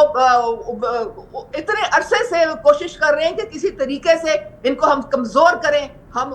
اتنے عرصے سے کوشش کر رہے ہیں کہ کسی طریقے سے ان کو ہم کمزور کریں.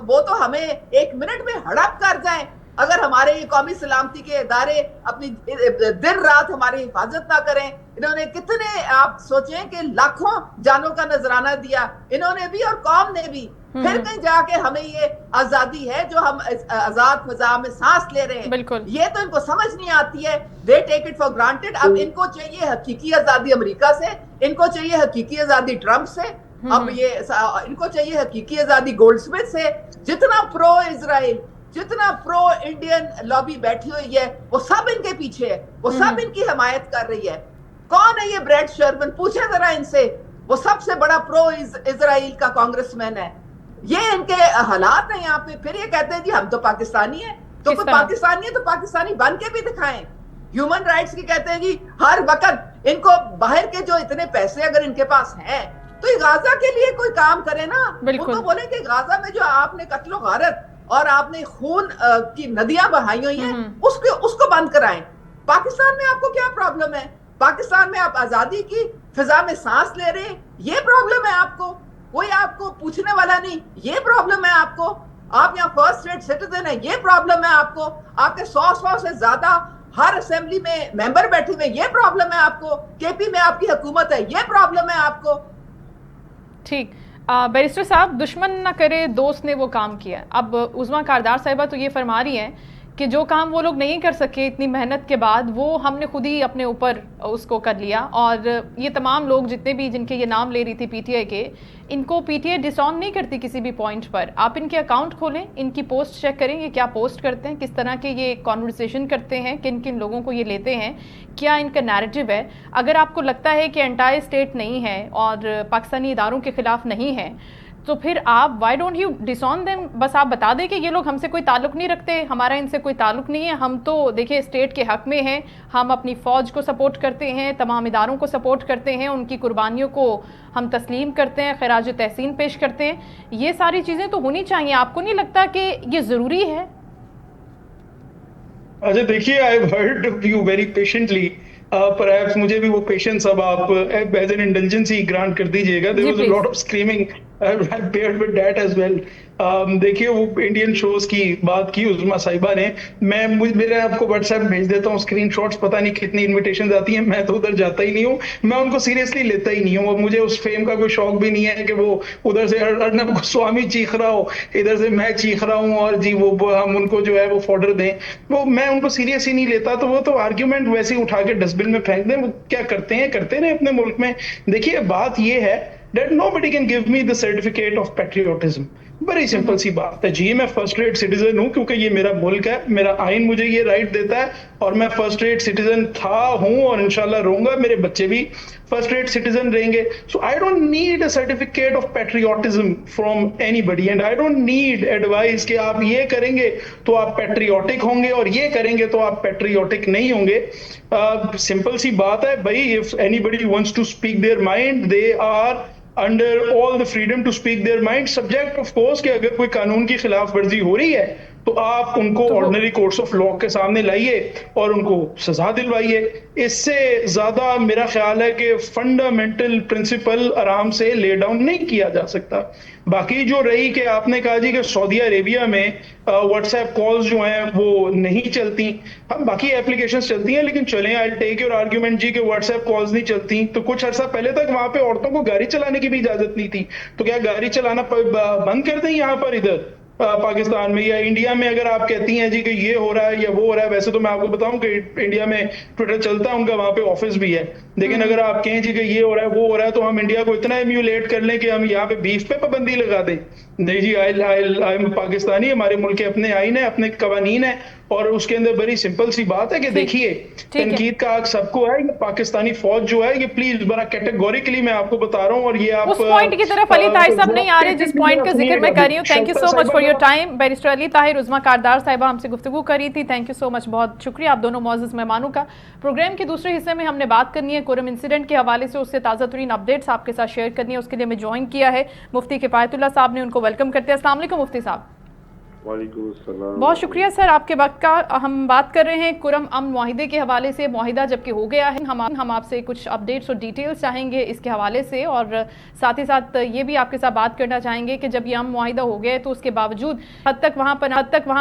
وہ تو ہمیں 1 منٹ میں ہڑپ کر جائیں اگر ہمارے قومی سلامتی کے ادارے اپنی دن رات ہماری حفاظت نہ کریں. انہوں نے کتنے, آپ سوچیں کہ لاکھوں جانوں کا نذرانہ دیا انہوں نے بھی اور قوم نے بھی. پھر کہیں جا کے ہمیں یہ آزادی ہے جو ہم آزاد فضا میں سانس لے رہے ہیں, بالکل یہ تو ان کو سمجھ نہیں آتی ہے. دے ٹیک اٹ فار گرانٹیڈ. اب ان کو چاہیے حقیقی آزادی امریکہ سے, ان کو چاہیے حقیقی آزادی ٹرمپ سے, اب یہ ان کو چاہیے حقیقی آزادی گولڈ سمتھ سے. جتنا پرو اسرائیل, جتنا پرو انڈین لابی بیٹھی ہوئی ہے وہ سب ان کے پیچھے ہے, وہ سب ان کی حمایت کر رہی ہے. کون ہے یہ بریڈ شرمن؟ پوچھیں ذرا ان سے, وہ سب سے بڑا پرو اسرائیل کا کانگریس مین ہے. یہ ان کے حالات ہیں یہاں پہ. پھر یہ کہتے ہیں جی ہم تو پاکستانی ہیں, تو کوئی پاکستانی ہے تو پاکستانی بن کے بھی دکھائیں. ہیومن رائٹس کی کہتے ہیں جی ہر وقت ان کو باہر کے جو اتنے پیسے اگر ان کے پاس ہیں تو یہ غازہ کے لیے کوئی کام کرے نا. وہ تو بولیں کہ غازہ میں جو آپ نے قتل و غارت اور آپ نے خون کی ندیاں بہائی ہوئی ہیں اس کو بند کرائیں. پاکستان میں آپ کو کیا پرابلم ہے؟ پاکستان میں آپ آزادی کی فضا میں سانس لے رہے ہیں, یہ پرابلم ہے آپ کو؟ کوئی آپ کو پوچھنے والا نہیں, یہ پرابلم ہے آپ کو؟ آپ یہاں فرسٹ ریٹ سٹیزن ہیں, یہ پرابلم ہے آپ کو؟ آپ کے 100 سے زیادہ ہر اسمبلی میں ممبر بیٹھے ہوئے, یہ پرابلم ہے آپ کو؟ کے پی میں آپ کی حکومت ہے, یہ پرابلم ہے آپ کو؟ ٹھیک. بیرسٹر صاحب, دشمن نہ کرے دوست نے وہ کام کیا. اب عظمیٰ کاردار صاحبہ تو یہ فرما رہی ہیں کہ جو کام وہ لوگ نہیں کر سکے اتنی محنت کے بعد, وہ ہم نے خود ہی اپنے اوپر اس کو کر لیا. اور یہ تمام لوگ جتنے بھی جن کے یہ نام لے رہی تھی پی ٹی آئی کے, ان کو پی ٹی آئی ڈس آن نہیں کرتی کسی بھی پوائنٹ پر. آپ ان کے اکاؤنٹ کھولیں, ان کی پوسٹ چیک کریں, یہ کیا پوسٹ کرتے ہیں, کس طرح کے یہ کانورسیشن کرتے ہیں, کن کن لوگوں کو یہ لیتے ہیں, کیا ان کا نیریٹو ہے. اگر آپ کو لگتا ہے کہ انٹائر اسٹیٹ نہیں ہے اور پاکستانی اداروں کے خلاف نہیں ہے, تو پھر آپ why don't you diss on them. بس آپ بتا دیں کہ یہ لوگ ہم سے کوئی تعلق نہیں رکھتے, ہمارا ان سے کوئی تعلق نہیں ہے, ہم تو دیکھیں اسٹیٹ کے حق میں ہیں, ہم اپنی فوج کو سپورٹ کرتے ہیں, تمام اداروں کو سپورٹ کرتے ہیں, ان کی قربانیوں کو ہم تسلیم کرتے ہیں, خراج تحسین پیش کرتے ہیں. یہ ساری چیزیں تو ہونی چاہیے. آپ کو نہیں لگتا کہ یہ ضروری ہے؟ اچھا دیکھیے, I have heard you very patiently. Perhaps مجھے بھی وہ پیشنس اب آپ ایز این انڈلجنسی گرانٹ کر دیجیے گا. There was a lot of screaming. I paired with that as well. دیکھیے وہ انڈین شوز کی بات کی عظمیٰ صاحبہ نے, میرے آپ کو واٹس ایپ بھیج دیتا ہوں اسکرین شاٹس, پتہ نہیں کتنی انویٹیشنز آتی ہیں, میں تو ادھر جاتا ہی نہیں ہوں, میں ان کو سیریسلی لیتا ہی نہیں ہوں. اور مجھے اس فیم کا کوئی شوق بھی نہیں ہے کہ وہ ادھر سے ارنب گوسوامی چیخ رہا ہو, ادھر سے میں چیخ رہا ہوں اور جی وہ ہم ان کو جو ہے وہ فوڈر دیں. وہ میں ان کو سیریس ہی نہیں لیتا. تو وہ تو آرگیومنٹ ویسے ہی اٹھا کے ڈسٹ بن میں پھینک دیں. وہ کیا کرتے رہے اپنے ملک میں. دیکھیے بات یہ ہے that nobody can give me the certificate of patriotism. بڑی سمپل سی بات ہے جی, میں فرسٹ ریٹ سٹیزن ہوں کیونکہ یہ میرا ملک ہے, میرا آئین مجھے یہ رائٹ دیتا ہے, اور میں فرسٹ ریٹ سٹیزن تھا, ہوں, اور انشاءاللہ رہوں گا. میرے بچے بھی فرسٹ ریٹ سٹیزن رہیں گے. So I don't need a certificate of patriotism from anybody, and I don't need advice کہ آپ یہ کریں گے تو آپ پیٹریوٹک ہوں گے اور یہ کریں گے تو آپ پیٹریوٹک نہیں ہوں گے. سمپل سی بات ہے بھائی, if anybody wants to speak their mind, they are under all the freedom to speak their mind, subject of course کہ اگر کوئی قانون کی خلاف ورزی ہو رہی ہے تو آپ ان کو آرڈنری کورٹس آف لا کے سامنے لائیے اور ان کو سزا دلوائیے. اس سے زیادہ میرا خیال ہے کہ فنڈامنٹل پرنسپل آرام سے لے ڈاؤن نہیں کیا جا سکتا. باقی جو رہی کہ آپ نے کہا جی کہ سعودی عربیہ میں واٹس ایپ کالز جو ہیں وہ نہیں چلتی, ہم باقی اپلیکیشنز چلتی ہیں, لیکن چلیں آئی ٹیک یور آرگیومنٹ جی کہ واٹس ایپ کالز نہیں چلتی. تو کچھ عرصہ پہلے تک وہاں پہ عورتوں کو گاڑی چلانے کی بھی اجازت نہیں تھی, تو کیا گاڑی چلانا بند کر دیں یہاں پر ادھر پاکستان میں؟ یا انڈیا میں اگر آپ کہتی ہیں جی کہ یہ ہو رہا ہے یا وہ ہو رہا ہے, ویسے تو میں آپ کو بتاؤں کہ انڈیا میں ٹویٹر چلتا ہے ان کا, وہاں پہ آفس بھی ہے, لیکن اگر آپ کہیں جی کہ یہ ہو رہا ہے وہ ہو رہا ہے تو ہم انڈیا کو اتنا ایمیولیٹ کر لیں کہ ہم یہاں پہ بیف پہ پابندی لگا دیں. نہیں جی, آئی ایم پاکستانی, ہمارے ملک کے اپنے آئین ہیں, اپنے قوانین ہیں, اور اس کے اندر بڑی سمپل سی بات ہے کہ دیکھیے تنقید کا حق سب کو ہے. یہ پاکستانی فوج جو ہے یہ پلیز بڑا کیٹیگوریکلی میں آپ کو بتا رہا ہوں, اور یہ آپ اس پوائنٹ کی طرف علی طاہر صاحب نہیں آ رہے جس پوائنٹ کا ذکر میں کر رہی ہوں. Thank you so much for your time. Barrister Ali Tahir, Uzma Kardar صاحبہ ہم سے گفتگو کر رہی تھی. تھینک یو سو مچ, بہت شکریہ آپ دونوں معزز مہمانوں کا. پروگرام کے دوسرے حصے میں ہم نے بات کرنی ہے کورم انسیڈنٹ کے حوالے سے, اس سے تازہ ترین اپڈیٹس آپ کے ساتھ شیئر کرنی ہے. اس کے لیے ہمیں جوائن کیا ہے مفتی کفایت اللہ صاحب نے, ان کو ویلکم کرتے ہیں. السلام علیکم مفتی صاحب. वालेकुम अस्सलाम। बहुत शुक्रिया सर आपके वक्त का। हम बात कर रहे हैं कुरम अमन मुआहिदे के हवाले से। मुआहिदा जबकि हो गया है, हम आपसे कुछ अपडेट्स और डिटेल्स चाहेंगे इसके हवाले से, और साथ ही साथ ये भी आपके साथ बात करना चाहेंगे कि जब ये अमन मुआहिदा हो गया है तो उसके बावजूद हद तक वहाँ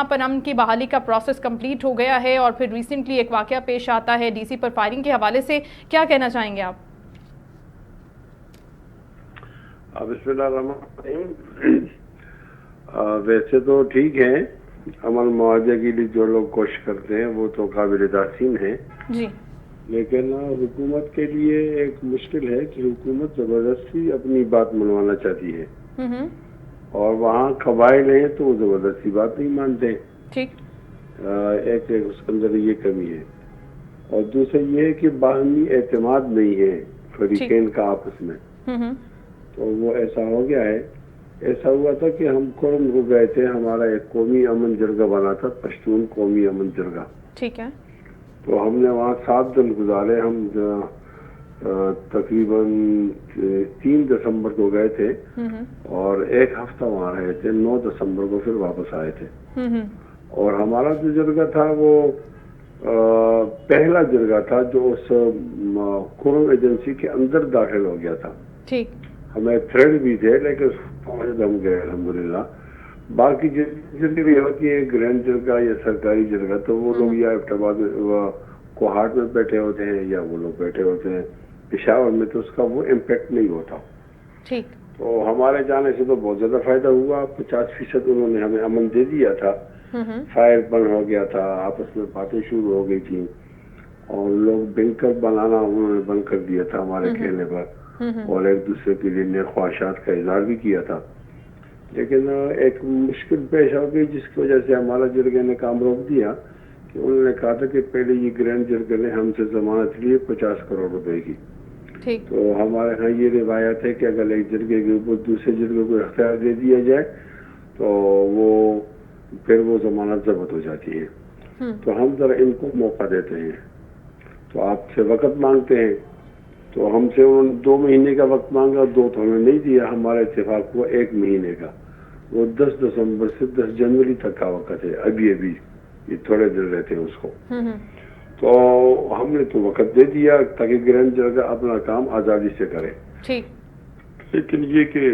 पर अमन की बहाली का प्रोसेस कंप्लीट हो गया है, और फिर रिसेंटली एक वाकया पेश आता है डीसी पर फायरिंग के हवाले से। क्या कहना चाहेंगे आप? बिस्मिल्लाहिर्रहमानिर्रहीम। वैसे तो ठीक है, अमन मुआवजे के लिए जो लोग कोशिश करते हैं वो तो काबिल तहसीन है जी, लेकिन हुकूमत के लिए एक मुश्किल है कि हुकूमत जबरदस्ती अपनी बात मनवाना चाहती है, और वहाँ कबाइल हैं तो वो जबरदस्ती बात नहीं मानते। ठीक। एक उसके अंदर ये कमी है, और दूसरा ये है कि बाहमी एतमाद नहीं है फरीकैन का आपस में। तो वो ऐसा हो गया है। ऐसा हुआ था कि हम कुरम को गए थे, हमारा एक कौमी अमन जरगा बना था, पश्तून कौमी अमन जरगा। ठीक है। तो हमने वहाँ 7 दिन गुजारे। हम तकरीबन 3 दिसंबर को गए थे और 1 हफ्ता वहाँ रहे थे। 9 दिसंबर को फिर वापस आए थे। और हमारा जो जरगा था वो पहला जरगा था जो उस कुरम एजेंसी के अंदर दाखिल हो गया था। ठीक। हमें थ्रेड भी थे लेकिन हम गए अल्हम्दुलिल्लाह। बाकी जितनी भी होती है ग्रैंड जरगा या सरकारी जरगा, तो वो लोग या इफ्ताबाद में कोहाट में बैठे होते हैं या वो लोग बैठे होते हैं पेशावर में, तो उसका वो इम्पेक्ट नहीं होता। ठीक। तो हमारे जाने से तो बहुत ज्यादा फायदा हुआ। 50% उन्होंने हमें अमन दे दिया था। फायर बंद हो गया था, आपस में बातें शुरू हो गई थी, और लोग बैंकर बनाना उन्होंने बंद कर दिया था हमारे कहने पर, और एक दूसरे के लिए नेक ख्वाहिशात का इजहार भी किया था। लेकिन एक मुश्किल पेश आ गई जिसकी वजह से हमारा जरगे ने काम रोक दिया कि उन्होंने कहा था कि पहले ये ग्रैंड जरगे ने हमसे जमानत लिए 50 करोड़ रुपए की। ठीक। तो हमारे यहाँ ये रिवायत है कि अगर एक जरगे के ऊपर दूसरे जरगे को इख्तियार दे दिया जाए तो वो फिर वो जमानत जब्त हो जाती है। तो हम जरा इनको मौका देते हैं, तो आपसे वक्त मांगते हैं। तो हमसे उन्होंने 2 महीने का वक्त मांगा, 2 तो हमें नहीं दिया। हमारा इत्तेफाक हुआ 1 महीने का। वो 10 दिसंबर से 10 जनवरी तक का वक्त है। अभी ये थोड़े दिन रहते हैं उसको। तो हमने तो वक्त दे दिया ताकि ग्रैंड जरगा अपना काम आजादी से करे। ठीक। लेकिन ये कि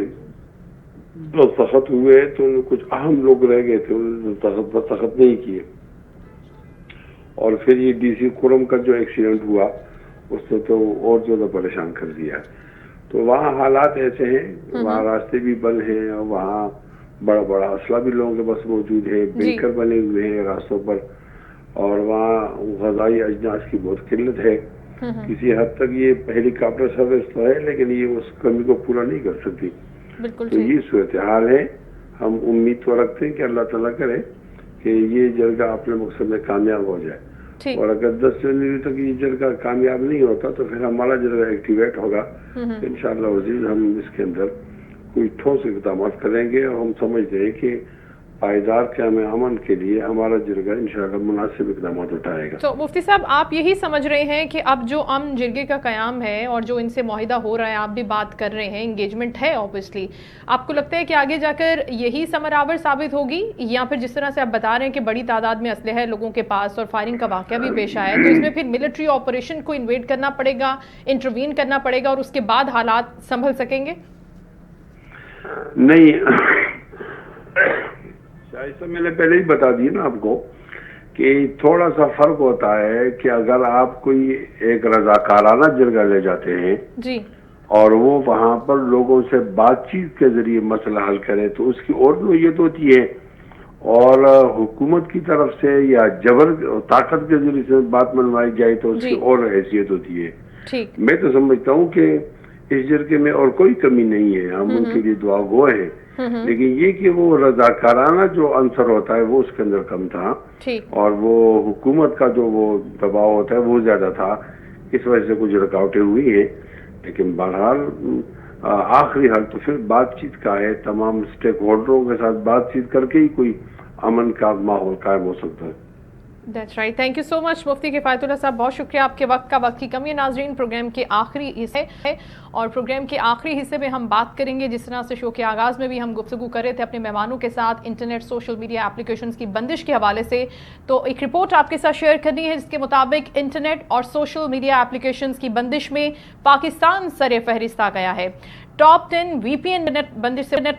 दस्तखत हुए तो कुछ अहम लोग रह गए थे, उन्होंने दस्तखत नहीं किए। और फिर ये डीसी कुरम का जो एक्सीडेंट हुआ उसने तो और ज्यादा परेशान कर दिया। तो वहाँ हालात ऐसे हैं, वहाँ रास्ते भी बंद हैं, और वहाँ बड़ा बड़ा असला भी लोगों के पास मौजूद है, बैंकर बने हुए हैं रास्तों पर, और वहाँ ग़ज़ाई अजनास की बहुत किल्लत है। किसी हद तक ये हेलीकॉप्टर सर्विस तो है लेकिन ये उस कमी को पूरा नहीं कर सकती। बिल्कुल। तो ये सूरत हाल है। हम उम्मीद तो रखते हैं कि अल्लाह ताला करे कि ये जरगा अपने मकसद में कामयाब हो जाए। और अगर 10 जनवरी तक ये जरगा कामयाब नहीं होता तो फिर हमारा जरगा एक्टिवेट होगा। इंशाअल्लाह अज़ीज़ हम इसके अंदर कोई ठोस इक़दाम करेंगे, और हम समझते हैं कि पायदार क़याम अमन के लिए हमारा जरगा इंशाअल्लाह मुनासिब इक़दाम उठाएगा। तो मुफ्ती साहब आप यही समझ रहे हैं कि अब जो अमन जरगे का क़याम है और जो इनसे मुआहिदा हो रहा है, आप भी बात कर रहे हैं, इंगेजमेंट है ऑब्वियसली, आपको लगता है कि आगे जाकर यही समरावर साबित होगी, या फिर जिस तरह से आप बता रहे हैं कि बड़ी तादाद में असलहा है लोगों के पास और फायरिंग का वाक़या भी पेश आया है, तो इसमें फिर मिलिट्री ऑपरेशन को इन्वेड करना पड़ेगा, इंटरवीन करना पड़ेगा, और उसके बाद हालात संभल सकेंगे? नहीं, शायद मैंने पहले ही बता दिया ना आपको कि थोड़ा सा फर्क होता है कि अगर आप कोई एक रजाकाराना जरगा ले जाते हैं जी, और वो वहाँ पर लोगों से बातचीत के जरिए मसला हल करें तो उसकी और नोयत होती है, और हुकूमत की तरफ से या जबर ताकत के जरिए से बात मनवाई जाए तो उसकी और हैसियत होती है। ठीक। मैं तो समझता हूँ कि इस जरगे में और कोई कमी नहीं है, हम उनके लिए दुआ गो हैं। लेकिन ये कि वो रजाकाराना जो अंसर होता है वो उसके अंदर कम था, और वो हुकूमत का जो वो दबाव होता है वो ज्यादा था, इस वजह से कुछ रुकावटें हुई है। लेकिन बहरहाल आखिरी हल तो फिर बातचीत का है, तमाम स्टेक होल्डरों के साथ बातचीत करके ही कोई अमन का माहौल कायम हो सकता है। That's right, thank you so much Mufti Kifayatullah साहब, बहुत शुक्रिया आपके वक्त का। वक्त की कमी है नाजरीन, प्रोग्राम के आखिरी हिस्से है और प्रोग्राम के आखिरी हिस्से में हम बात करेंगे, जिस तरह से शो के आगाज़ में भी हम गुफ्तगू कर रहे थे अपने मेहमानों के साथ, इंटरनेट सोशल मीडिया एप्लीकेशंस की बंदिश के हवाले से। तो एक रिपोर्ट आपके साथ शेयर करनी है जिसके मुताबिक इंटरनेट और सोशल मीडिया एप्लीकेशंस की बंदिश में पाकिस्तान सरे फहरिस्त आ गया है। टॉप 10 VPN नेट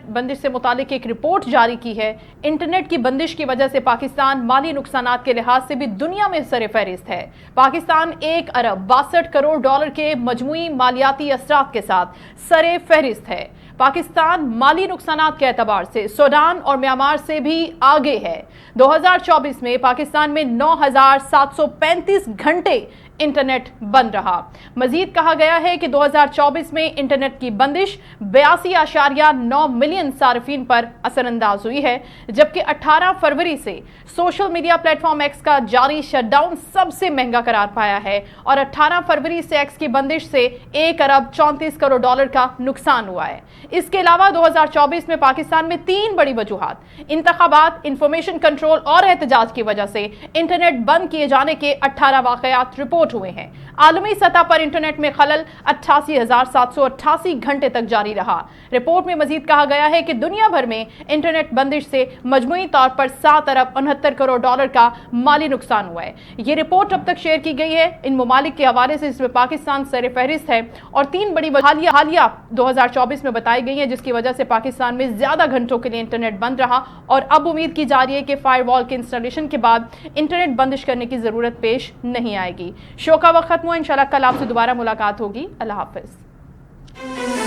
बंदिश से मुतालिक एक रिपोर्ट जारी की है। इंटरनेट की बंदिश की वजह से पाकिस्तान माली नुकसानात के लिहाज से भी दुनिया में सरे फहरिस्त है। पाकिस्तान 1 अरब 62 करोड़ डॉलर के मजमूई मालियाती असरात के साथ सरे फहरिस्त है। पाकिस्तान माली नुकसानात के एतबार से सूडान और म्यांमार से भी आगे है। 2024 में पाकिस्तान में 9,735 घंटे इंटरनेट बंद रहा। मजीद कहा गया है कि 2024 में इंटरनेट की बंदिश 82.9 मिलियन सार्फिन पर असरअंदाज हुई है, जबकि 18 फरवरी से सोशल मीडिया प्लेटफॉर्म एक्स का जारी शटडाउन सबसे महंगा करार पाया है और 18 फरवरी से एक्स की बंदिश से 1 अरब 34 करोड़ डॉलर का नुकसान हुआ है। इसके अलावा 2024 में पाकिस्तान में 3 बड़ी वजूहात, इंतखाबात, इंफॉर्मेशन कंट्रोल और एहतजाज की वजह से इंटरनेट बंद किए जाने के 18 वाकयात रिपोर्ट हुए हैं। आलमी सतह पर इंटरनेट में खलल 88,788 घंटे तक जारी रहा। रिपोर्ट में मजीद कहा गया है कि दुनिया भर में इंटरनेट बंदिश से मजमूई तौर पर 7 अरब 69 करोड़ डॉलर का माली नुकसान हुआ है। ये रिपोर्ट अब तक शेयर की गई है इन ममालिक के हवाले से, जिसमें पाकिस्तान सर फहरिस्त है और 3 बड़ी हालिया 2024 में बताई गई है, जिसकी वजह से पाकिस्तान में ज्यादा घंटों के लिए इंटरनेट बंद रहा और अब उम्मीद की जा रही है कि फायरवॉल के इंस्टॉलेशन के बाद इंटरनेट बंदिश करने की जरूरत पेश नहीं आएगी। शो का वक्त खत्म हुआ, इंशाल्लाह कल आपसे दोबारा मुलाकात होगी। अल्लाह हाफिज।